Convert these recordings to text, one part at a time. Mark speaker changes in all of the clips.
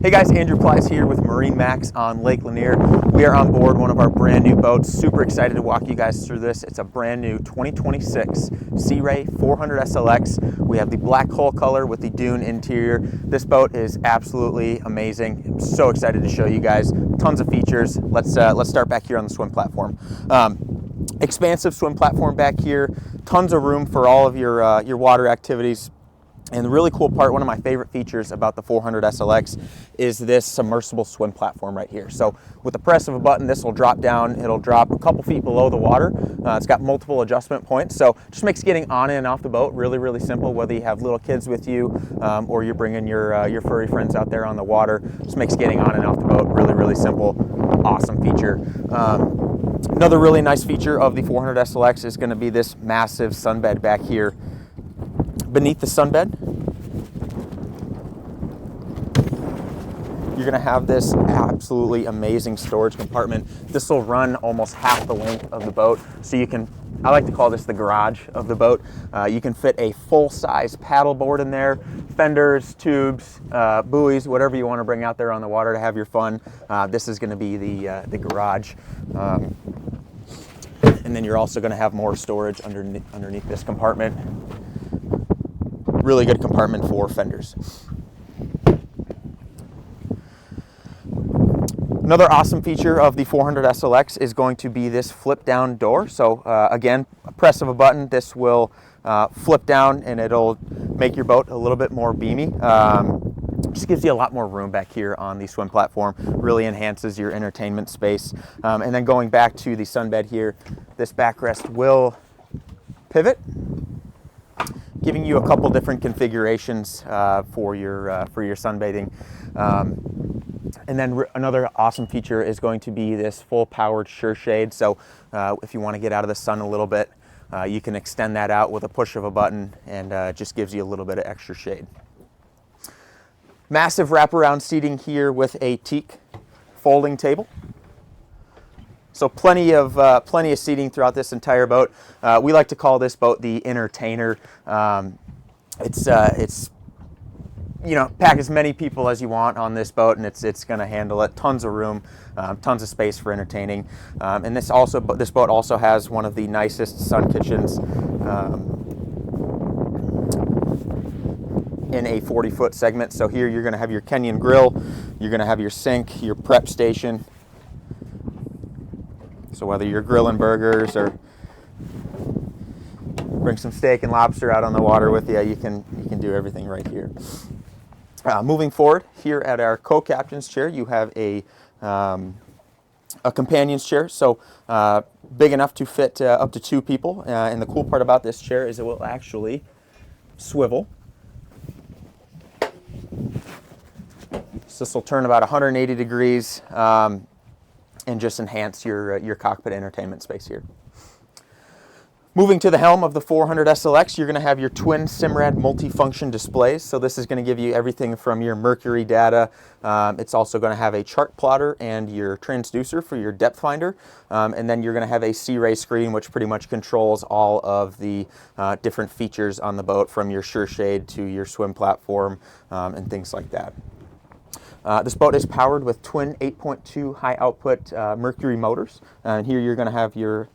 Speaker 1: Hey guys, Andrew Plies here with MarineMax on Lake Lanier. We are on board one of our brand new boats. Super excited to walk you guys through this. It's a brand new 2026 SEA RAY 400 SLX. We have the black hull color with the dune interior. This boat is absolutely amazing. I'm so excited to show you guys. Tons of features. Let's start back here on the swim platform. Expansive swim platform back here. Tons of room for all of your water activities. And the really cool part, one of my favorite features about the 400 SLX is this submersible swim platform right here. So with the press of a button, this will drop down. It'll drop a couple feet below the water. It's got multiple adjustment points. So just makes getting on and off the boat really, really simple, whether you have little kids with you or you're bringing your furry friends out there on the water. Just makes getting on and off the boat really, really simple. Awesome feature. Another really nice feature of the 400 SLX is going to be this massive sunbed back here. Beneath the sunbed, you're going to have this absolutely amazing storage compartment. This will run almost half the length of the boat, so you can, I like to call this the garage of the boat. You can fit a full-size paddleboard in there, fenders, tubes, buoys, whatever you want to bring out there on the water to have your fun. This is going to be the garage. And then you're also going to have more storage underneath this compartment. Really good compartment for fenders. Another awesome feature of the 400 SLX is going to be this flip down door. So again, a press of a button, this will flip down and it'll make your boat a little bit more beamy. Just gives you a lot more room back here on the swim platform. Really enhances your entertainment space. And then going back to the sunbed here, this backrest will pivot, giving you a couple different configurations for your sunbathing. And then another awesome feature is going to be this full powered sure shade. So if you want to get out of the sun a little bit, you can extend that out with a push of a button, and it just gives you a little bit of extra shade. Massive wraparound seating here with a teak folding table. So plenty of seating throughout this entire boat. We like to call this boat the entertainer. It's you know, pack as many people as you want on this boat, and it's going to handle it. Tons of room, tons of space for entertaining. And this boat also has one of the nicest sun kitchens in a 40-foot segment. So here you're going to have your Kenyan grill, you're going to have your sink, your prep station. So whether you're grilling burgers or bring some steak and lobster out on the water with you, you can do everything right here. Moving forward, here at our co-captain's chair, you have a companion's chair, so big enough to fit up to 2 people. And the cool part about this chair is it will actually swivel. So this will turn about 180 degrees. And just enhance your cockpit entertainment space here. Moving to the helm of the 400 SLX, you're going to have your twin Simrad multifunction displays. So this is going to give you everything from your mercury data. It's also going to have a chart plotter and your transducer for your depth finder. And then you're going to have a SEA RAY screen, which pretty much controls all of the different features on the boat, from your sure shade to your swim platform and things like that. This boat is powered with twin 8.2 high output Mercury motors. And here you're going to have your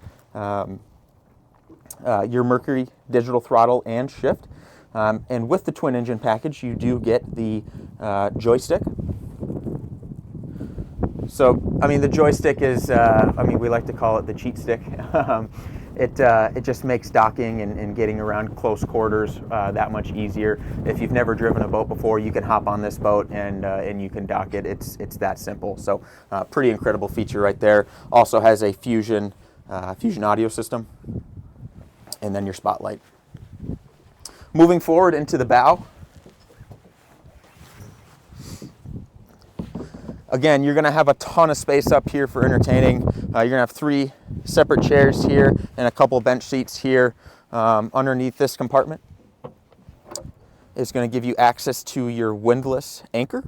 Speaker 1: Mercury digital throttle and shift. And with the twin engine package, you do get the joystick. So, I mean, the joystick is, we like to call it the cheat stick. It just makes docking and getting around close quarters that much easier. If you've never driven a boat before, you can hop on this boat and you can dock it. It's that simple. So pretty incredible feature right there. Also has a Fusion audio system, and then your spotlight. Moving forward into the bow. Again, you're going to have a ton of space up here for entertaining. You're going to have 3 separate chairs here and a couple bench seats here underneath this compartment. It's going to give you access to your windlass anchor.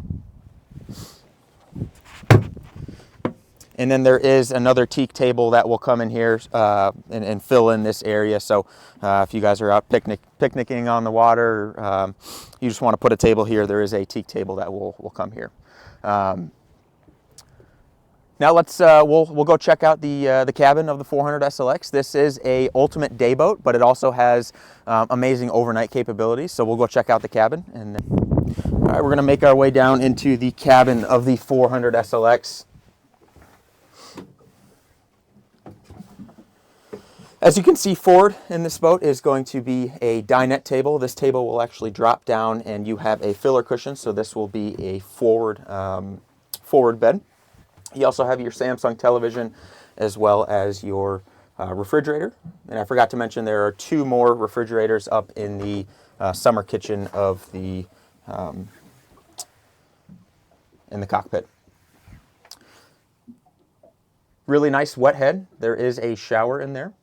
Speaker 1: And then there is another teak table that will come in here and fill in this area. So if you guys are out picnicking on the water, you just want to put a table here, there is a teak table that will come here. Now we'll go check out the cabin of the 400 SLX. This is a ultimate day boat, but it also has amazing overnight capabilities. So we'll go check out the cabin. And then, all right, we're going to make our way down into the cabin of the 400 SLX. As you can see, forward in this boat is going to be a dinette table. This table will actually drop down and you have a filler cushion, so this will be a forward bed. You also have your Samsung television as well as your refrigerator. And I forgot to mention there are 2 more refrigerators up in the summer kitchen of the in the cockpit. Really nice wet head. There is a shower in there.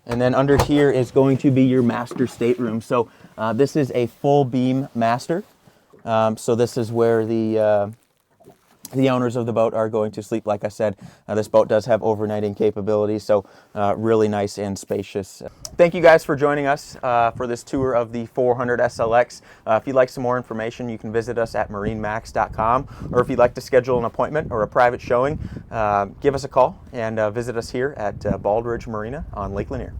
Speaker 1: And then under here is going to be your master stateroom. So this is a full beam master. So this is where the owners of the boat are going to sleep. Like I said, this boat does have overnighting capabilities, so really nice and spacious. Thank you guys for joining us for this tour of the 400 SLX. If you'd like some more information, you can visit us at MarineMax.com, or if you'd like to schedule an appointment or a private showing, give us a call and visit us here at Bald Ridge Marina on Lake Lanier.